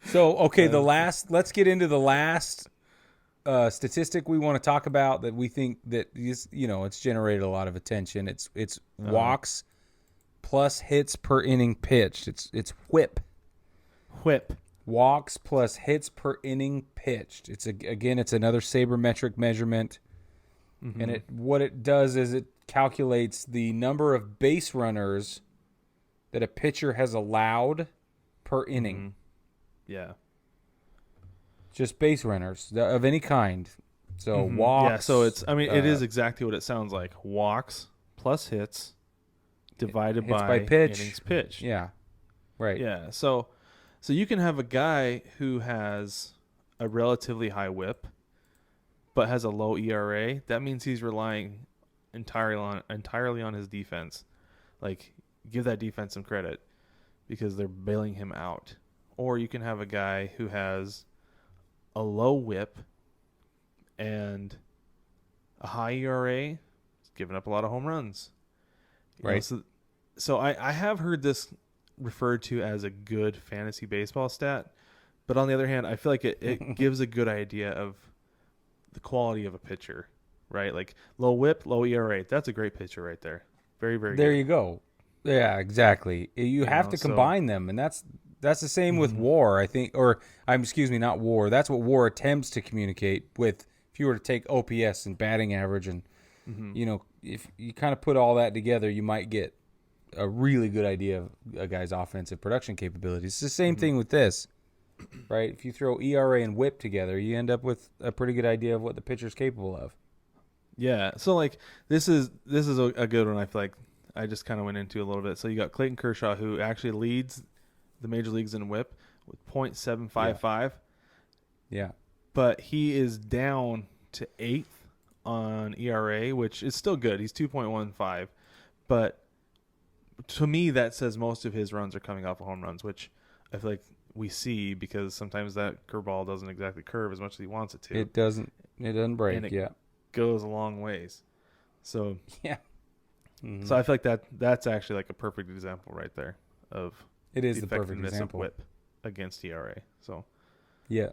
So, okay, let's get into the last statistic we want to talk about that we think that is, it's generated a lot of attention. It's walks plus hits per inning pitched. It's whip. Whip. Walks plus hits per inning pitched. It's another sabermetric measurement. Mm-hmm. And what it does is it calculates the number of base runners that a pitcher has allowed per inning. Mm-hmm. Yeah. Just base runners of any kind. So Mm-hmm. walks. Yeah, so it is exactly what it sounds like. Walks plus hits divided hits by pitch. innings pitched. Yeah. Right. Yeah. So you can have a guy who has a relatively high whip but has a low ERA. That means he's relying entirely on his defense. Like, give that defense some credit because they're bailing him out. Or you can have a guy who has a low whip and a high ERA, giving up a lot of home runs. Right. So I have heard this referred to as a good fantasy baseball stat, but on the other hand, I feel like it gives a good idea of the quality of a pitcher, right? Like low whip, low ERA. That's a great pitcher right there. Very, very there good. you go. Yeah, exactly. You have to combine them, and that's the same with WAR, I think, not WAR. That's what WAR attempts to communicate with. If you were to take OPS and batting average, and if you kind of put all that together, you might get a really good idea of a guy's offensive production capabilities. It's the same thing with this, right? If you throw ERA and WHIP together, you end up with a pretty good idea of what the pitcher's capable of. Yeah. So like this is a good one. I feel like I just kind of went into a little bit. So you got Clayton Kershaw, who actually leads the major leagues in WHIP with .755. Yeah. But he is down to 8th on ERA, which is still good. He's 2.15. But to me, that says most of his runs are coming off of home runs, which I feel like we see because sometimes that curveball doesn't exactly curve as much as he wants it to. It doesn't break, and it goes a long ways. So yeah. Mm-hmm. So I feel like that's actually like a perfect example right there of it is the perfect example of WHIP against ERA. So yeah.